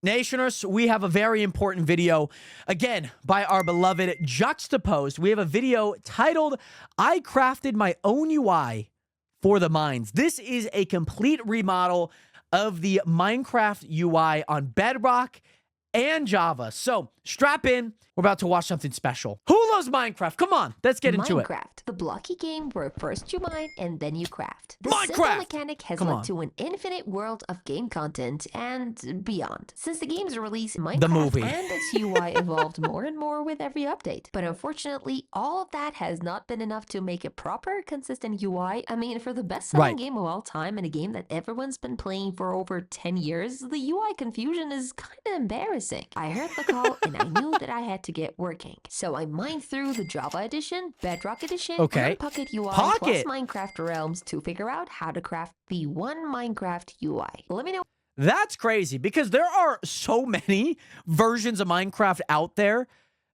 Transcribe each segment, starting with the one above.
Nationers, we have a very important video, again, by our beloved Juxtaposed. We have a video titled, I Crafted My Own UI for the Mines. This is a complete remodel of the Minecraft UI on Bedrock and Java. So, strap in. We're about to watch something special. Who loves Minecraft? Come on, let's get into it. Minecraft, the blocky game where first you mine and then you craft. This Minecraft! simple mechanic has led to an infinite world of game content and beyond. Since the game's release, Minecraft and its UI evolved more and more with every update. But unfortunately, all of that has not been enough to make a proper, consistent UI. I mean, for the best-selling game of all time and a game that everyone's been playing for over 10 years, the UI confusion is kind of embarrassing. I heard the call and I knew that I had to get working. So I mined through the Java edition, Bedrock edition, and Pocket UI plus Minecraft Realms to figure out how to craft the one Minecraft UI. Let me know. That's crazy because there are so many versions of Minecraft out there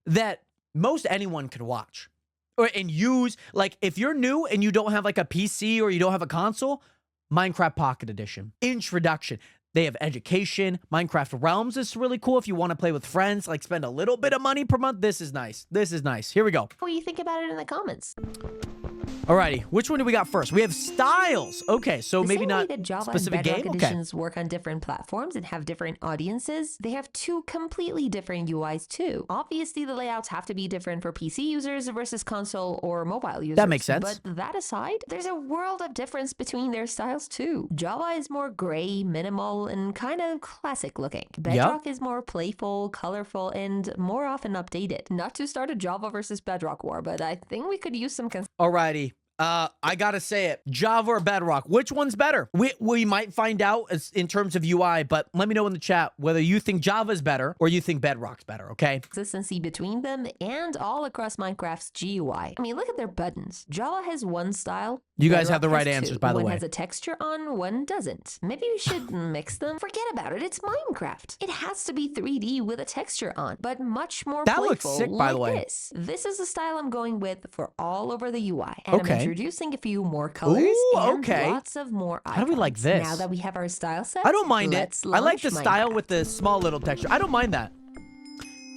that most anyone could watch and use. Like if you're new and you don't have like a PC or you don't have a console, Minecraft Pocket Edition, Introduction. They have education. Minecraft Realms is really cool if you want to play with friends, like spend a little bit of money per month. This is nice. This is nice. Here we go. What do you think about it in the comments? Alrighty, which one do we got first? We have styles. Okay, so maybe not specific game. Editions work on different platforms and have different audiences. They have two completely different UIs too. Obviously, the layouts have to be different for PC users versus console or mobile users. That makes sense. But that aside, there's a world of difference between their styles too. Java is more gray, minimal, and kind of classic looking. Bedrock is more playful, colorful, and more often updated. Not to start a Java versus Bedrock war, but I think we could use some. Alrighty. I gotta say it. Java or Bedrock, which one's better? We might find out in terms of UI, but let me know in the chat whether you think Java's better or you think Bedrock's better, okay? Consistency between them and all across Minecraft's GUI. I mean, look at their buttons. Java has one style. You guys have the right answers, by the way. One has a texture on, one doesn't. Maybe we should mix them. Forget about it. It's Minecraft. It has to be 3D with a texture on, but much more playful. That looks sick, by the way. This is the style I'm going with for all over the UI. And I'm introducing a few more colors and lots of more icons. How do we like this? Now that we have our style set, I don't mind it. I like the style with the small little texture. I don't mind that.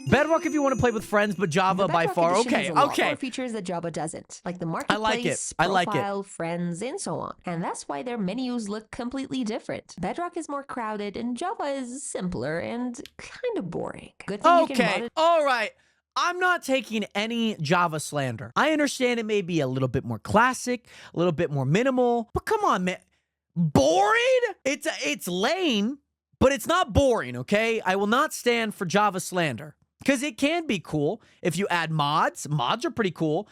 Bedrock if you want to play with friends, but Java by far. Okay. More features that Java doesn't, like the marketplace, profile, friends, and so on. And that's why their menus look completely different. Bedrock is more crowded, and Java is simpler and kind of boring. Good thing you can all right. I'm not taking any Java slander. I understand it may be a little bit more classic, a little bit more minimal, but come on, man. Boring? It's lame, but it's not boring, okay? I will not stand for Java slander. Because it can be cool if you add mods. Mods are pretty cool.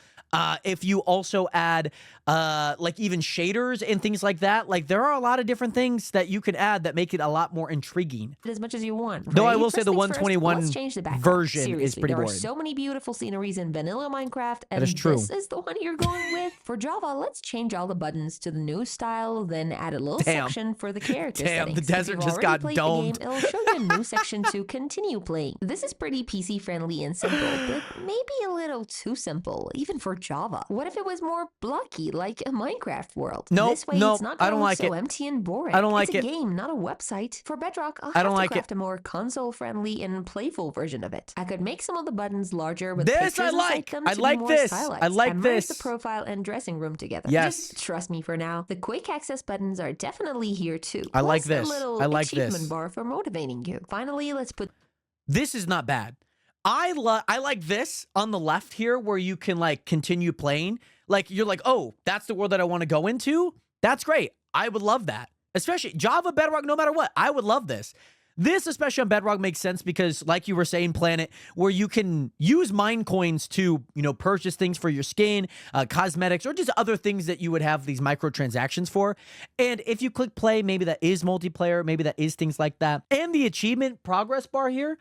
If you also add like even shaders and things like that, like there are a lot of different things that you can add that make it a lot more intriguing. As much as you want. Though I will say the 121 version is pretty boring. There are so many beautiful sceneries in vanilla Minecraft, and this is the one you're going with. For Java, let's change all the buttons to the new style, then add a little section for the character settings. The desert just got domed. It'll show you a new section to continue playing. This is pretty PC friendly and simple, but maybe a little too simple, even for Java. What if it was more blocky, like a Minecraft world? This way it's not so empty and boring. I don't like it. It's a game, not a website. For Bedrock, I'll have to craft a more console-friendly and playful version of it. I could make some of the buttons larger with pictures inside them to be more stylized. I like this. The profile and dressing room together. Yes. Just trust me for now. The quick access buttons are definitely here too. I like this. I like this. Achievement bar for motivating you. Finally, let's put. This is not bad. I like this on the left here where you can like continue playing. Like you're like, oh, that's the world that I want to go into. That's great. I would love that. Especially Java, Bedrock, no matter what. I would love this. This, especially on Bedrock, makes sense because, like you were saying, Planet, where you can use mine coins to, purchase things for your skin, cosmetics, or just other things that you would have these microtransactions for. And if you click play, maybe that is multiplayer, maybe that is things like that. And the achievement progress bar here,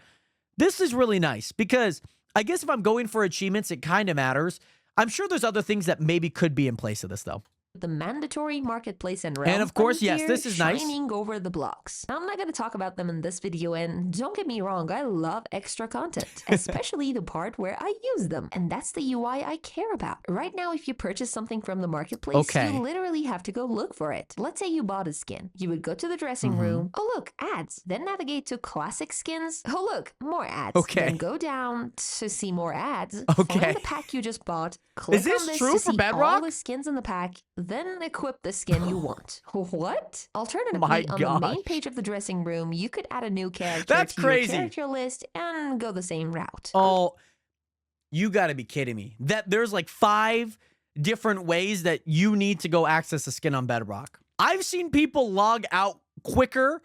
this is really nice because I guess if I'm going for achievements, it kind of matters. I'm sure there's other things that maybe could be in place of this, though. the mandatory marketplace and realm. And of course, are yes, here this is nice. Shining over the blocks. Now, I'm not going to talk about them in this video, and don't get me wrong, I love extra content, especially the part where I use them, and that's the UI I care about. Right now, if you purchase something from the marketplace, you literally have to go look for it. Let's say you bought a skin. You would go to the dressing room. Oh, look, ads. Then navigate to classic skins. Oh, look, more ads. Then go down to see more ads. Find the pack you just bought. Click is this on this true to for see Bedrock? all the skins in the pack, then equip the skin you want. What? Alternatively, My on gosh. the main page of the dressing room, you could add a new character That's to crazy. your character list and go the same route. Oh, you got to be kidding me. That there's like 5 different ways that you need to go access a skin on Bedrock. I've seen people log out quicker,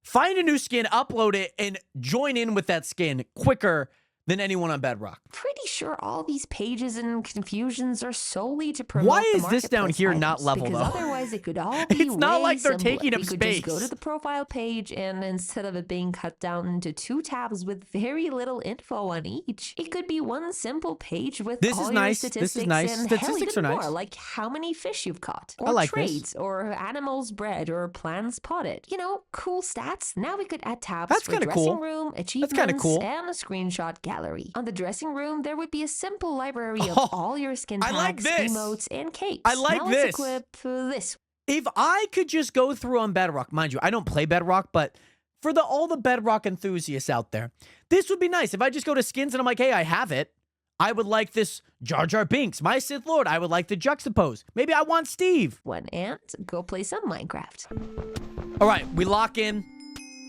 find a new skin, upload it, and join in with that skin quicker than anyone on Bedrock. Pretty sure all these pages and confusions are solely to promote Why the is this down marketplace here items, not level, because though? otherwise it could all be It's not way like they're simpler. taking up We could space. just go to the profile page, and instead of it being cut down into 2 tabs with very little info on each, it could be one simple page with This all is your nice. statistics. This is nice. And hell, Statistics even are nice. more, like how many fish you've caught, or I like trades, this. or animals bred, or plants potted. You know, cool stats. Now we could add tabs That's for kinda dressing cool. room, That's achievements, kinda cool. and a screenshot gallery. On the dressing room, there would be a simple library of Oh, all your skin I like packs, this. emotes, and capes. I like now let's this. equip this. If I could just go through on Bedrock, mind you, I don't play Bedrock, but for all the Bedrock enthusiasts out there, this would be nice. If I just go to skins and I'm like, hey, I have it. I would like this Jar Jar Binks, my Sith Lord. I would like the Juxtapose. Maybe I want Steve. And go play some Minecraft. All right, we lock in.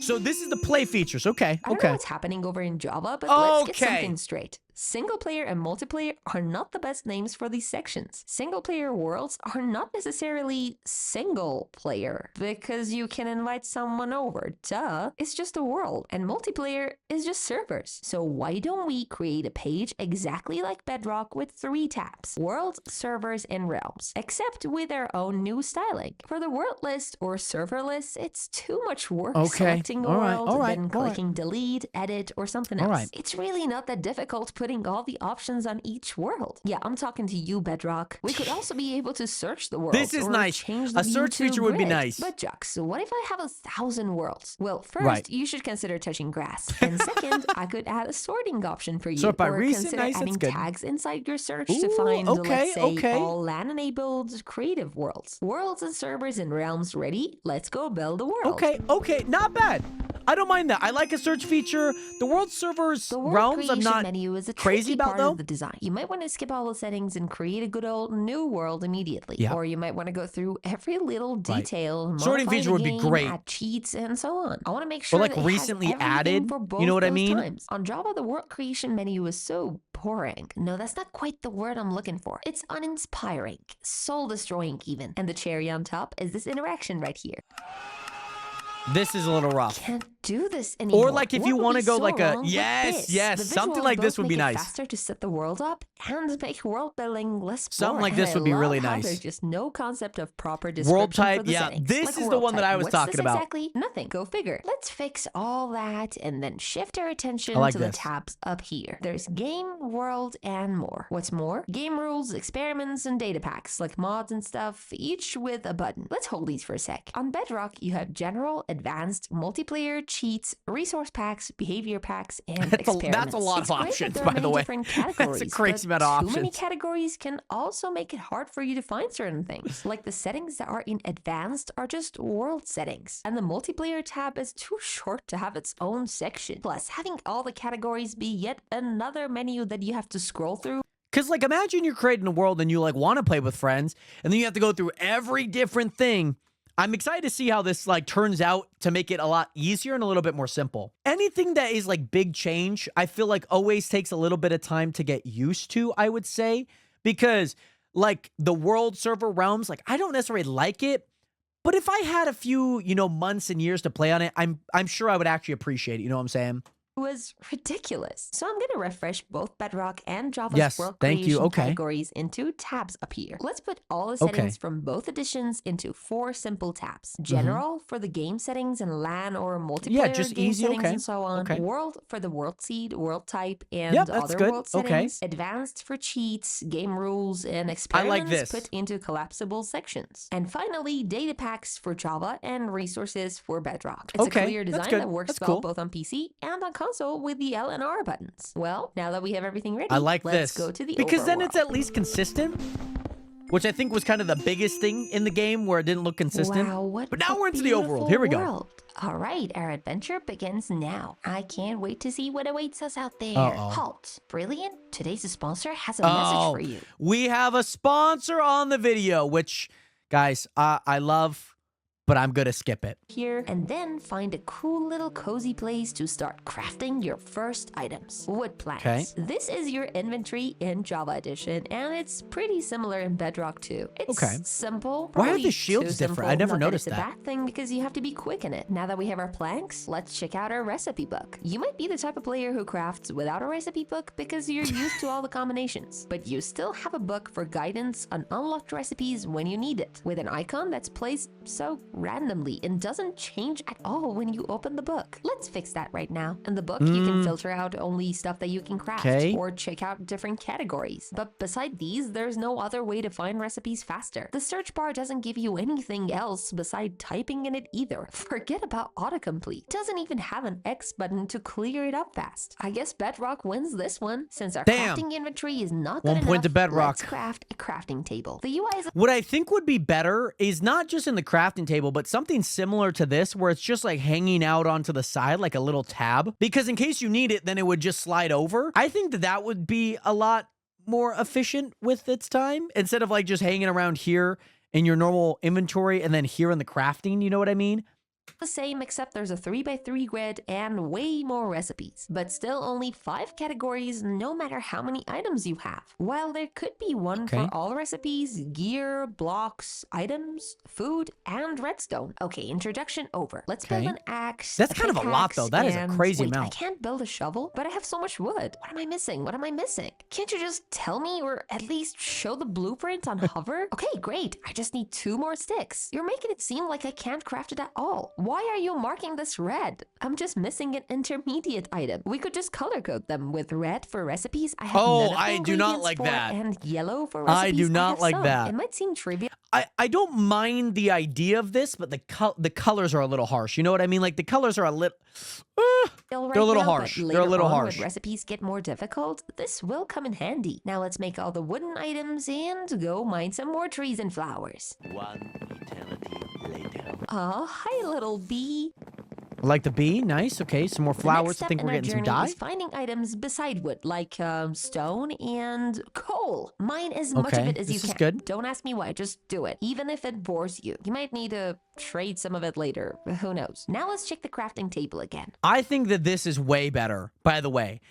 So this is the play features. Okay, I don't know okay. what's happening over in Java, but let's get Okay. something straight. Single player and multiplayer are not the best names for these sections. Single player worlds are not necessarily single player because you can invite someone over. Duh. It's just a world. And multiplayer is just servers. So why don't we create a page exactly like Bedrock with 3 tabs? Worlds, servers, and realms. Except with our own new styling. For the world list or server list, it's too much work selecting a world, then clicking delete, edit, or something else. It's really not that difficult putting all the options on each world. Yeah, I'm talking to you, Bedrock. We could also be able to search the world. This is nice. Change the A search view to feature would be grid. nice. But Jux, what if I have 1,000 worlds? Well, first, you should consider touching grass. And second, I could add a sorting option for you. Sort by or recent, consider nice, adding that's good. tags inside your search to find, let's say, all LAN-enabled creative worlds. Worlds and servers and realms ready? Let's go build a world. Okay, not bad. I don't mind that. I like a search feature. The world servers, The world realms, I'm creation not menu is a crazy tricky about, part though. of the design. You might want to skip all the settings and create a good old new world immediately. Or you might want to go through every little detail, Sorting modify feature the would be game, great. add cheats, and so on. I want to make sure like that it recently has everything added, for both you know what I those mean? times. On Java, the world creation menu is so boring. No, that's not quite the word I'm looking for. It's uninspiring, soul-destroying even. And the cherry on top is this interaction right here. This is a little rough. Can't do this anymore. Or like if you want to go like a something like this would be nice. Faster to set the world up and make world building less boring. Something like this would be really nice. There's just no concept of proper description World type, for the yeah. settings. This Like is the world one that type. I was What's talking this about. Exactly, nothing. Go figure. Let's fix all that and then shift our attention like to this. the tabs up here. There's game, world, and more. What's more? Game rules, experiments, and data packs like mods and stuff, each with a button. Let's hold these for a sec. On Bedrock, you have general, advanced, multiplayer, cheats, resource packs, behavior packs, and experiments. That's a lot It's of great that options, there are by many the way. different That's a categories, crazy but amount of too many options. categories can also make it hard for you to find certain things. Like the settings that are in advanced are just world settings, and the multiplayer tab is too short to have its own section. Plus, having all the categories be yet another menu that you have to scroll through. Because, like, imagine you're creating a world and you, like, want to play with friends, and then you have to go through every different thing. I'm excited to see how this, like, turns out to make it a lot easier and a little bit more simple. Anything that is, like, big change, I feel like always takes a little bit of time to get used to, I would say. Because, like, the world server realms, like, I don't necessarily like it. But if I had a few, months and years to play on it, I'm sure I would actually appreciate it. You know what I'm saying? was ridiculous. So I'm gonna refresh both Bedrock and Java's Yes, world thank you. creation Okay. categories into tabs up here. Let's put all the Okay. settings from both editions into 4 simple tabs. General for the game settings and LAN or multiplayer just game easy. settings Okay. and so on. Okay. World for the world seed, world type, and Yep, that's other good. world Okay. settings. Advanced for cheats, game rules, and I experiments like this. put into collapsible sections. And finally, data packs for Java and resources for Bedrock. It's a Okay, clear that's design good. that works That's well cool. both on PC and on console with the L and R buttons. Well, now that we have everything ready, I like let's this. go to the Because then it's overworld. at least consistent, which I think was kind of the biggest thing in the game where it didn't look consistent. Wow, what But now a we're into the beautiful overworld. Here we go. world. All right, our adventure begins now. I can't wait to see what awaits us out there. Uh-oh. Halt. Brilliant. Today's sponsor has a message for you. We have a sponsor on the video, which, guys, I love, but I'm going to skip it. Here, and then find a cool little cozy place to start crafting your first items. Wood planks. Okay. This is your inventory in Java Edition, and it's pretty similar in Bedrock too. It's Okay. simple. Why are probably the shields too different? simple. I never Not noticed it's that. a bad thing because you have to be quick in it. Now that we have our planks, let's check out our recipe book. You might be the type of player who crafts without a recipe book because you're used to all the combinations, but you still have a book for guidance on unlocked recipes when you need it, with an icon that's placed so randomly and doesn't change at all when you open the book. Let's fix that right now. In the book, you can filter out only stuff that you can craft or check out different categories. But beside these, there's no other way to find recipes faster. The search bar doesn't give you anything else beside typing in it either. Forget about autocomplete. It doesn't even have an X button to clear it up fast. I guess Bedrock wins this one. Since our crafting inventory is not good 1 point to enough, Bedrock. let's craft a crafting table. The UI is What I think would be better is not just in the crafting table, but something similar to this where it's just like hanging out onto the side like a little tab. Because in case you need it, then it would just slide over. I think that that would be a lot more efficient with its time instead of like just hanging around here in your normal inventory and then here in the crafting. You know what I mean? the same, except there's a 3x3 grid and way more recipes, but still only 5 categories no matter how many items you have. While there could be one for all recipes, gear, blocks, items, food, and redstone. Okay, introduction over. Let's build an axe. That's kind of a lot though. That is a crazy amount. I can't build a shovel, but I have so much wood. What am I missing? What am I missing? Can't you just tell me or at least show the blueprint on hover? Okay, great. I just need 2 more sticks. You're making it seem like I can't craft it at all. Why are you marking this red? I'm just missing an intermediate item. We could just color code them with red for recipes. I have none of the I do not like for, that. And yellow for recipes. I do not like some. that. It might seem trivial. I don't mind the idea of this, but the colors are a little harsh. You know what I mean? Like the colors are a little they're a little harsh. They're a little harsh. When recipes get more difficult, this will come in handy. Now let's make all the wooden items and go mine some more trees and flowers. 1 eternity later. Oh, hi little bee. Like the bee, nice. Okay, some more flowers. I think we're getting some dye. Is finding items beside wood, like stone and coal. Mine as much of it as you can. Good. Don't ask me why, just do it. Even if it bores you. You might need to trade some of it later. Who knows? Now let's check the crafting table again. I think that this is way better, by the way.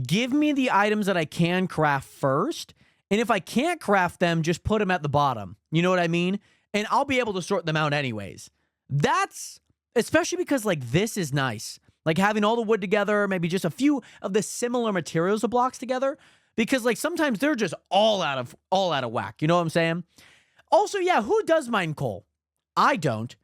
Give me the items that I can craft first, and if I can't craft them, just put them at the bottom. You know what I mean? And I'll be able to sort them out anyways. That's... especially because, like, this is nice. Like, having all the wood together, maybe just a few of the similar materials of blocks together. Because, like, sometimes they're just all out of whack. You know what I'm saying? Also, yeah, who does mine coal? I don't.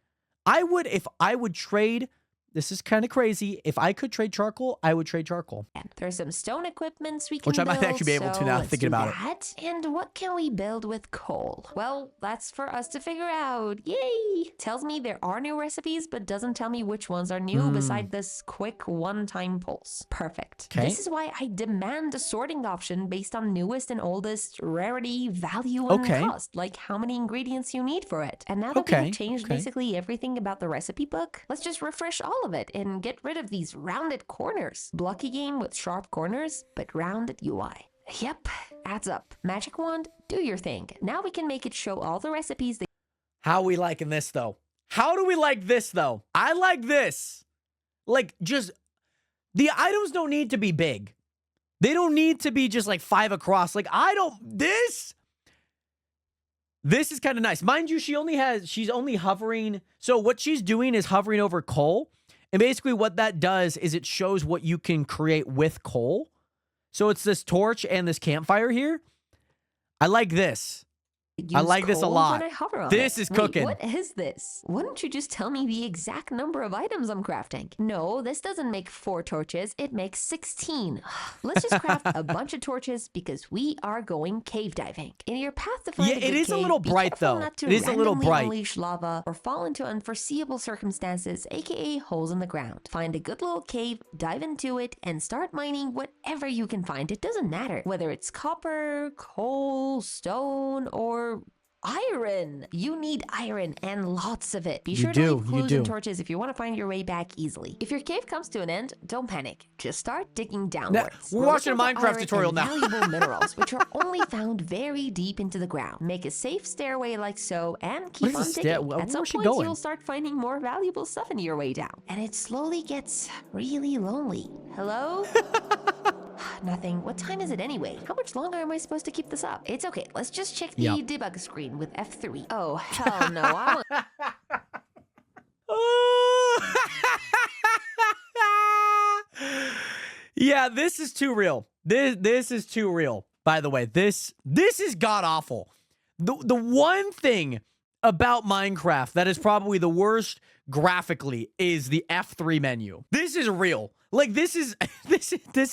If I would trade... This is kind of crazy. If I could trade charcoal, I would trade charcoal. There's some stone equipments we can Which I build, might actually be able to now, thinking about it. And what can we build with coal? Well, that's for us to figure out. Yay! Tells me there are new recipes, but doesn't tell me which ones are new beside this quick one-time pulse. Perfect. This is why I demand a sorting option based on newest and oldest, rarity, value, and cost. Like how many ingredients you need for it. And now that we've changed basically everything about the recipe book, let's just refresh all of it and get rid of these rounded corners. Blocky game with sharp corners, but rounded UI. Yep, adds up. Magic wand, do your thing. Now we can make it show all the recipes. How are we liking this, though? How do we like this, though? I like this. Like, just... the items don't need to be big. They don't need to be just, like, 5 across. Like, I don't... This is kind of nice. Mind you, she's only hovering... So what she's doing is hovering over coal. And basically what that does is it shows what you can create with coal. So it's this torch and this campfire here. I like this. I like this a lot. This is cooking. What is this? Why don't you just tell me the exact number of items I'm crafting? No, this doesn't make 4 torches. It makes 16. Let's just craft a bunch of torches because we are going cave diving. In your path to find a good it is cave, a little be bright careful though. not to It is a little randomly bright. Unleash lava or fall into unforeseeable circumstances, aka holes in the ground. Find a good little cave, dive into it, and start mining whatever you can find. It doesn't matter whether it's copper, coal, stone, or iron. You need iron and lots of it. Be sure to leave clues and torches if you want to find your way back easily. If your cave comes to an end, don't panic. Just start digging downwards. We're watching a Minecraft tutorial now. Valuable minerals, which are only found very deep into the ground. Make a safe stairway like so and keep on digging. At some point, you'll start finding more valuable stuff in your way down. And it slowly gets really lonely. Hello? Nothing. What time is it anyway? How much longer am I supposed to keep this up? It's okay. Let's just check the debug screen with F3. Oh, hell no. I Yeah, this is too real. This is too real. By the way, this is god awful. The one thing about Minecraft that is probably the worst graphically is the F3 menu. This is real. Like this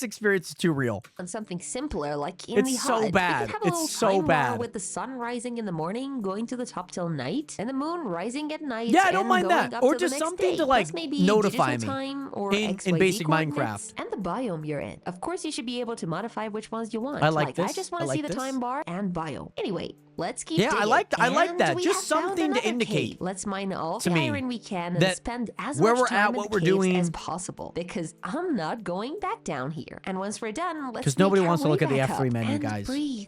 experience is too real. On something simpler, like in the HUD. It's so bad. It's so bad. With the sun rising in the morning, going to the top till night, and the moon rising at night. Yeah, I don't mind that. Or just something to like notify me time or in basic Minecraft. And the biome you're in. Of course, you should be able to modify which ones you want. I like this. I just want to see the time bar and biome. Anyway, let's keep digging. I like that. Just something to indicate. Let's mine all the iron we can and spend as where much we're time at, what in we're the caves doing as possible. Because I'm not going back down here. And once we're done, let's because nobody make our wants to way look at the back F3 up menu, and guys. Breathe.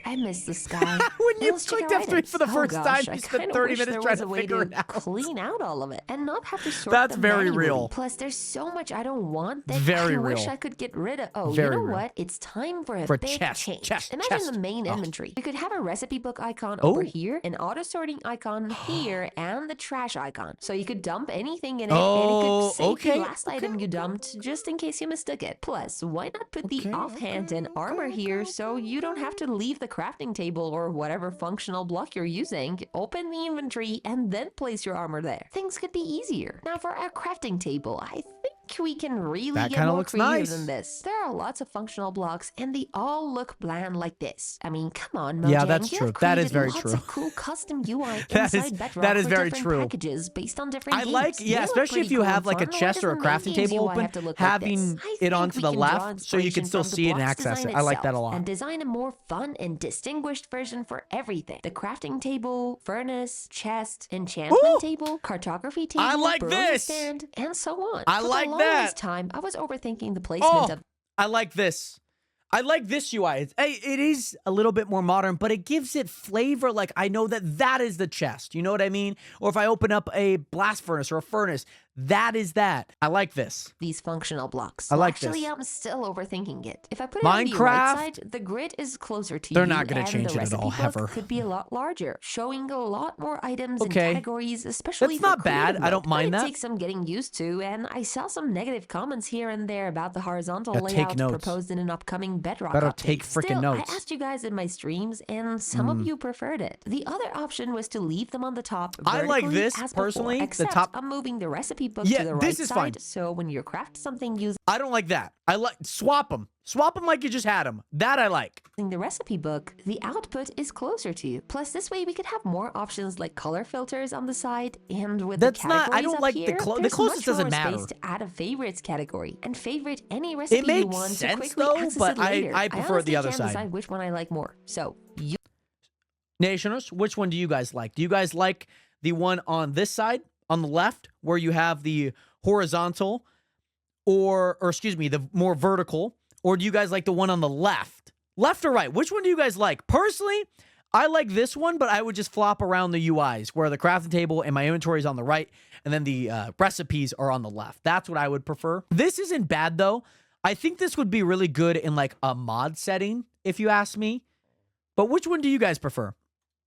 I miss the sky. When you clicked F3 for the first time, you I spent kinda 30 wish minutes there trying was to a way figure it out. Clean out all of it and not have to sort That's them very manually. real. Plus, there's so much I don't want that Very I wish real. I could get rid of. Oh, Very you know real. what? It's time for a big change. Chest. Imagine the main inventory. You could have a recipe book icon over here, an auto sorting icon here, and the trash icon. So you could dump anything in it, and it could save the last item you dumped just in case you mistook it. Plus, why not put the offhand and armor here so you don't have to leave the crafting table or whatever functional block you're using, open the inventory, and then place your armor there. Things could be easier. Now for our crafting table, I think we can really get more creative than this. There are lots of functional blocks, and they all look bland like this. I mean, come on, Mojang. Yeah, that's true. That is very true. Lots of cool custom UI inside Bedrock that is for very different true. Packages based on different I games. like, They especially look if you pretty have cool like a and fun. chest Why or a doesn't crafting main table UI open, have to look having like this? it I onto think the we can draw left so you can inspiration still from the see it and block's access it. design I like that a itself lot. And design a more fun and distinguished version for everything. The crafting table, furnace, chest, enchantment table, cartography table, I like brewing this. stand, and so on. I For like the that. longest time, I was overthinking the placement of I like this. I like this UI. It is a little bit more modern, but it gives it flavor. Like, I know that is the chest. You know what I mean? Or if I open up a blast furnace or a furnace, that is that. I like this. these functional blocks. I like Actually, this. I'm still overthinking it. If I put it on the Minecraft, right side, the grid is closer to they're you, not gonna and change the it at all, recipe book ever. could be a lot larger, showing a lot more items and Okay. categories, especially That's for not bad. creative I don't mode. mind But that. It takes some getting used to, and I saw some negative comments here and there about the horizontal Gotta take layout notes. proposed in an upcoming Bedrock Better update. take freaking Still, notes. I asked you guys in my streams, and some of you preferred it. The other option was to leave them on the top. I like vertically this, as before, personally, the except top- I'm moving the recipe book Yeah, to the this right is side, fine. so when you craft something using I don't like that. I like swap them. Swap them like you just had them. That I like. the recipe book, the output is closer to you. Plus, this way we could have more options like color filters on the side, and with That's the not- I categories don't up like the here, the there's closest much doesn't more matter. space to add a favorites category and favorite any recipe you makes want to sense, quickly though, access but it later. I prefer honestly the other can't side. decide which one I like more. So you Nationers, which one do you guys like? Do you guys like the one on this side, on the left, where you have the horizontal, or excuse me, the more vertical, or do you guys like the one on the left? Left or right? Which one do you guys like? Personally, I like this one, but I would just flop around the UIs where the crafting table and my inventory is on the right, and then the recipes are on the left. That's what I would prefer. This isn't bad, though. I think this would be really good in like a mod setting, if you ask me. But which one do you guys prefer?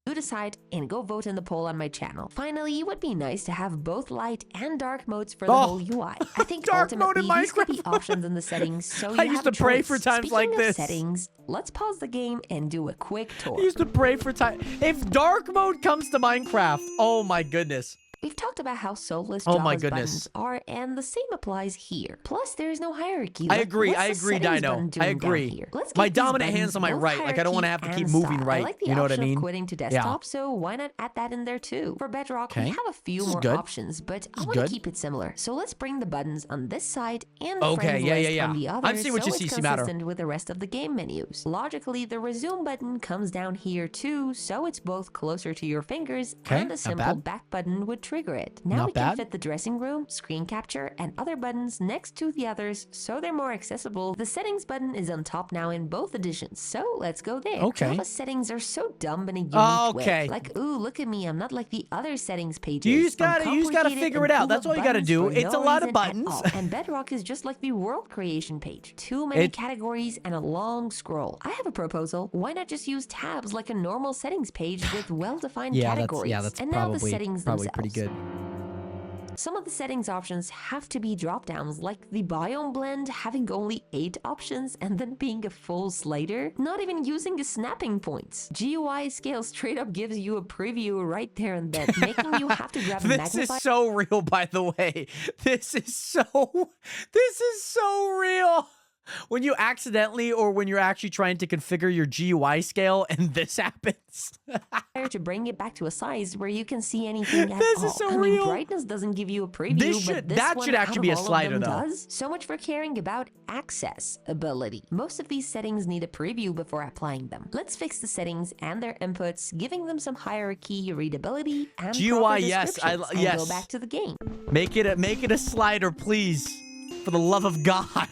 You decide and go vote in the poll on my channel. Finally, it would be nice to have both light and dark modes for the whole UI. I think Dark mode in ultimately these could be Minecraft. options in the settings, so you I used have to a pray choice. for times Speaking like of this. settings, let's pause the game and do a quick tour. I used to pray for time. If dark mode comes to Minecraft, oh my goodness. We've talked about how soulless Oh my Java's goodness. buttons are, and the same applies here. Plus, there is no hierarchy. I agree. What's I the agree, settings Dino. button I doing down agree. here? Let's My give these dominant hand's buttons on my both right. Like, I don't want to have to hierarchy keep and moving style. right. I like the You know what I option of mean? quitting to desktop, so why not add that in there too? For Bedrock, we Okay. have a few This is more good. options, but I is want to good. keep it similar. So let's bring the buttons on this side and Okay, friends yeah, list yeah, on the yeah. other, I've seen what so you it's see, Matter. consistent with the rest of the game menus. Logically, the resume button comes down here too, so it's both closer to your fingers Okay, and a not simple bad. back button would trigger it. Now Not we can bad. fit the dressing room, screen capture, and other buttons next to the others so they're more accessible. The settings button is on top now in both editions, so let's go there. Okay. Java settings are so dumb in a unique Okay. way. Like, ooh, look at me, I'm not like the other settings pages. You just gotta Uncomplicated figure it and out. full That's of all you gotta buttons do. for It's no a lot of reason at buttons. all. And Bedrock is just like the world creation page. Too many It- categories and a long scroll. I have a proposal. Why not just use tabs like a normal settings page with well-defined categories? That's and now the probably settings pretty themselves. good. Some of the settings options have to be drop-downs, like the biome blend having only 8 options and then being a full slider, not even using the snapping points. GUI scale straight up gives you a preview right there and then, making you have to grab a This magnifier. is so real, by the way. This is so real. When you accidentally or when you're actually trying to configure your GUI scale and this happens. To bring it back to a size where you can see anything at This all. is so I mean, real. brightness doesn't give you a preview, but That should actually be a slider, though. does. So much for caring about accessibility. Most of these settings need a preview before applying them. Let's fix the settings and their inputs, giving them some hierarchy, readability, and GUI, proper yes, descriptions, and yes. go back to the game. Make it a slider, please. For the love of God.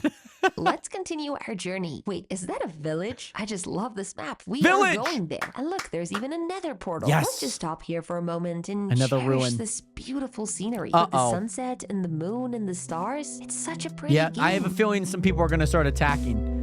Let's continue our journey. Wait, is that a village? I just love this map. We Village! are going there. And look, there's even a nether portal. Yes. Let's just stop here for a moment and Another cherish ruin. this beautiful scenery. With the Uh-oh. sunset and the moon and the stars. It's such a pretty Yeah, game. I have a feeling some people are going to start attacking.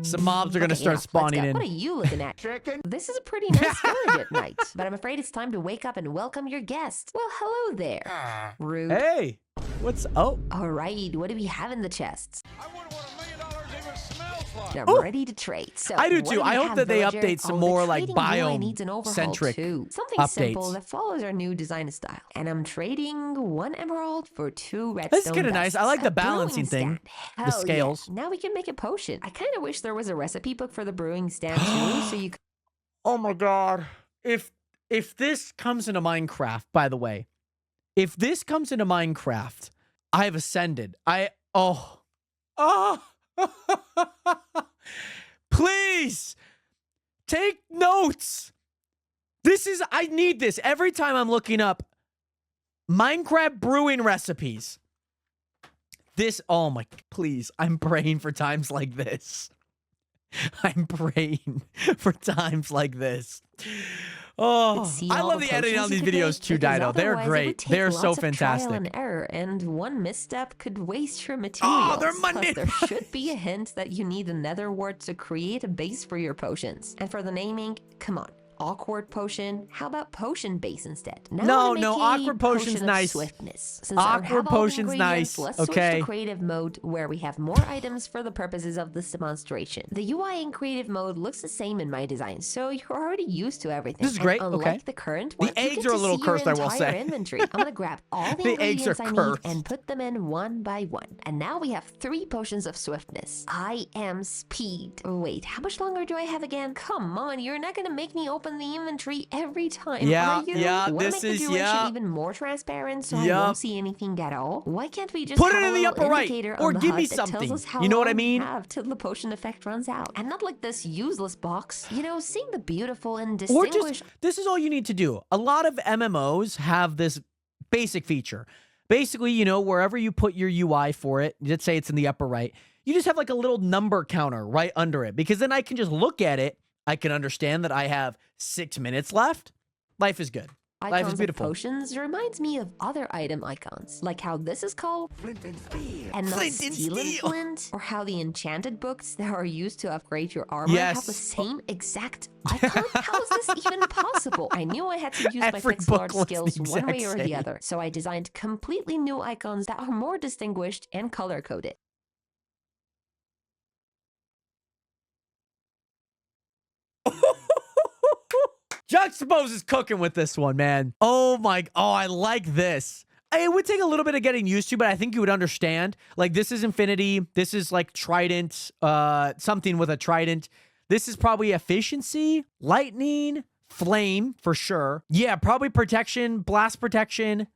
Some mobs are going to Okay, start enough. Let's spawning go. in. What are you looking at? Chicken. This is a pretty nice village at night, but I'm afraid it's time to wake up and welcome your guest. Well, hello there. Rude. Hey, what's... Oh, All right, what do we have in the chests? I wonder what $1 million even smells like. I'm Oh. ready to trade. So I do what too. we I hope have, that they villager? update some the more, like, trading UI needs an biome-centric overhaul too. Something simple updates. that follows our new design style. And I'm trading 1 emerald for 2 redstone. This is kinda nice. I like vests. the A brewing balancing thing. stand. The Hell scales. Yeah. Now we can make a potion. I kind of wish there was a recipe book for the brewing stand too, so you could oh my God. If this comes into Minecraft, by the way, if this comes into Minecraft, I have ascended. Oh. Please take notes. I need this every time I'm looking up Minecraft brewing recipes. Oh my, please. I'm praying for times like this. I'm praying for times like this. Oh, see I all love the editing potions on these you could videos make, too, because Dino. They're otherwise it would great. take They're so lots of trial fantastic. and error, and one misstep could waste your materials. they're Plus, Monday there should be a hint that you need a nether wart to create a base for your potions. And for the naming, come on. Awkward potion. How about potion base instead? Now No, I wanna no, make a awkward potion's potion of nice. Swiftness. Since I Awkward have all the potion's ingredients, nice, Let's okay. switch to creative mode where we have more items for the purposes of this demonstration. The UI in creative mode looks the same in my design, so you're already used to everything. This is And great, unlike okay. the current The one, you eggs get are a to little see your cursed, I will entire say. inventory. I'm gonna grab all the, The eggs are ingredients I need cursed. and put them in one by one. And now we have 3 potions of swiftness. I am speed. Wait, how much longer do I have again? Come on, you're not gonna make me open the inventory every time, Yeah, are you? yeah, Wanna this make the is- duration yeah. even more transparent so I Yep. won't see anything at all? Why can't we just Put have it a in the little upper right, indicator or on the give me HUD that tells something. us how You know what I long we mean? have till the potion effect runs out? And not like this useless box. You know, seeing the beautiful and Or distinguished just, this is all you need to do. A lot of MMOs have this basic feature. Basically, you know, wherever you put your UI for it, let's say it's in the upper right, you just have like a little number counter right under it, because then I can just look at it. I can understand that I have 6 minutes left. Life is good. Life is icons of beautiful. potions reminds me of other item icons, like how this is called Flint and steel. and not Flint and steel and steel. flint, or how the enchanted books that are used to upgrade your armor have the Yes. same exact icon. How is this even possible? I knew I had to use my Every pixel book art looks skills the one way exact or the same. other, so I designed completely new icons that are more distinguished and color-coded. Juxtapose is cooking with this one, man. Oh my, oh, I like this. It would take a little bit of getting used to, but I think you would understand. Like, this is infinity. This is like trident, something with a trident. This is probably efficiency, lightning, flame for sure. Yeah, probably protection, blast protection,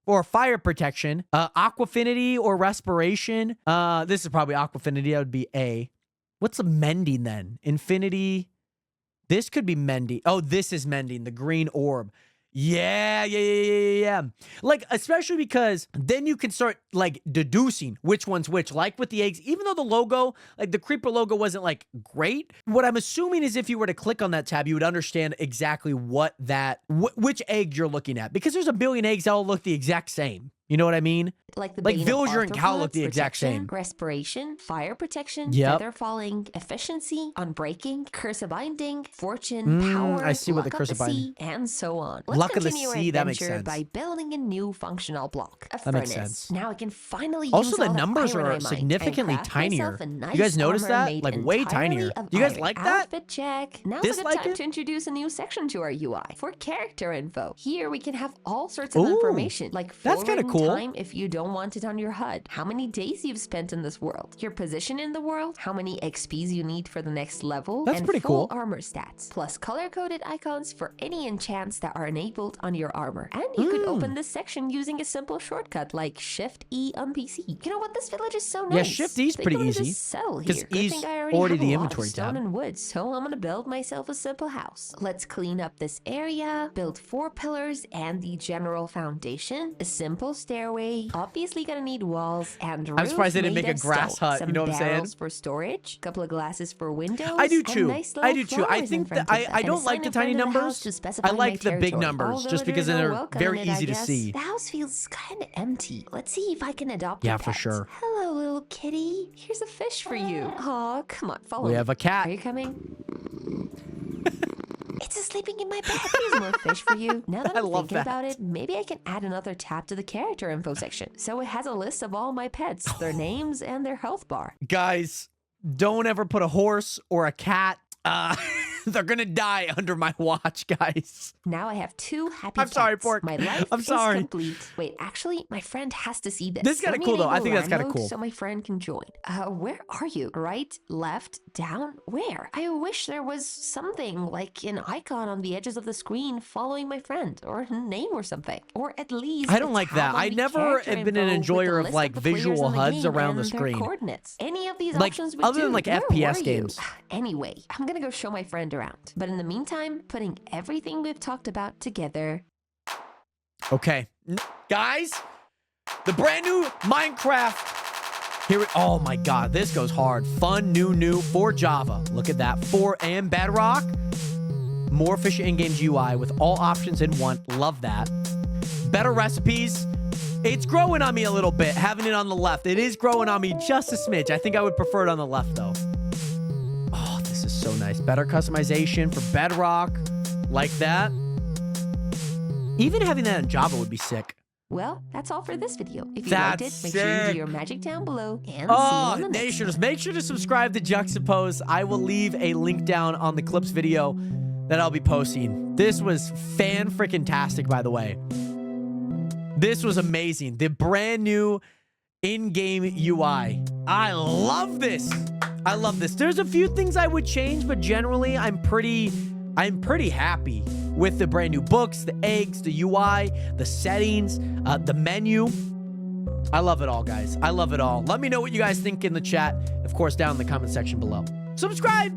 or fire protection. Aquafinity or respiration. This is probably aquafinity. That would be A. What's a mending then? Infinity. This could be mending. Oh, this is mending. The green orb. Yeah. Like, especially because then you can start, like, deducing which one's which. Like with the eggs, even though the logo, like, the Creeper logo wasn't, like, great, what I'm assuming is if you were to click on that tab, you would understand exactly what that, which egg you're looking at. Because there's a billion eggs that all look the exact same. You know what I mean? Like the Like Bane of Villager and Cal look Arthropods, the exact protection, same. Respiration, fire protection, Yep. feather falling, efficiency, unbreaking, curse of binding, fortune, power, I see what the luck curse of of the binding. sea, and so on. Let's Luck of the continue our sea, that makes adventure sense. by building a new functional block, a That makes furnace. sense. Now I can finally Also, use the all numbers iron I are mined and significantly craft tinier. myself a You nice guys notice armor that? made Like, way entirely tinier. of You guys iron. like that? Outfit check. Now's a good Dislike time it? to introduce a new section to our UI for character info. Here we can have all sorts of Ooh, information, like that's kinda forwarding cool. time if you don't want it on your HUD, how many days you've spent in this world, your position in the world, how many XPs you need for the next level, That's and pretty full cool. armor stats, plus color-coded icons for any enchants that are enabled on your armor. And you could open this section using a simple shortcut like Shift-E on PC. You know what? This village is so Yeah, nice. Shift-E is Think pretty I'm gonna just easy, settle 'cause here. Good E's thing I already already have the a lot inventory of stone tab. and wood, so I'm gonna build myself a simple house. Let's clean up this area, build 4 pillars and the general foundation, a simple stairway, obviously gonna need walls, and I'm surprised they didn't made make a of grass stone. hut, Some you know what I'm saying? barrels for storage, a couple of glasses for windows. I do and too. nice I little do too. I flowers in think that front of them, I and a don't like sign the in tiny front of the house numbers. to specify I my like the big territory. numbers All just because villagers are they're welcome very in it, I easy to guess. see. The house feels kind of empty. Let's see if I can adopt Yeah, a for pet. sure. Hello, little kitty. Here's a fish for you. Aw, come on, follow We me. have a cat. Are you coming? It's sleeping in my bed. Here's more fish for you. Now that I I'm love thinking that. about it, maybe I can add another tab to the character info section. So it has a list of all my pets, their names, and their health bar. Guys, don't ever put a horse or a cat. They're gonna die under my watch, guys. Now I have 2 happy I'm sorry, cats. Pork. My life I'm is sorry. complete. Wait, actually, my friend has to see this. This is kinda Let me cool, though. I enable think that's LAN kinda mode cool. So my friend can join. Where are you? Right, left, down? Where? I wish there was something like an icon on the edges of the screen following my friend, or a name or something. Or at least I a don't like tab that. on I the never character have been an info with a enjoyer of, list like, the players visual in the HUDs game around the and their screen. coordinates. Any of these Like, options would other than, do. like, Where FPS were games. You? Anyway, I'm gonna go show my friend around. But in the meantime, putting everything we've talked about together. Okay, guys, the brand new Minecraft. Here we, oh my God, this goes hard. Fun, new for Java. Look at that, 4 and Bedrock. More efficient in-game GUI with all options in one. Love that. Better recipes. It's growing on me a little bit, having it on the left. It is growing on me just a smidge. I think I would prefer it on the left, though. Oh, this is so nice. Better customization for Bedrock. Like that. Even having that in Java would be sick. Well, that's all for this video. If you That's liked it, make sure you sick. do your magic down below, and see you Oh, on the next nations, one. make sure to subscribe to Juxtapose. I will leave a link down on the clips video that I'll be posting. This was fan-freaking-tastic, by the way. This was amazing. The brand new in-game UI. I love this. I love this. There's a few things I would change, but generally I'm pretty happy with the brand new books, the eggs, the UI, the settings, the menu. I love it all, guys. I love it all. Let me know what you guys think in the chat. Of course, down in the comment section below. Subscribe.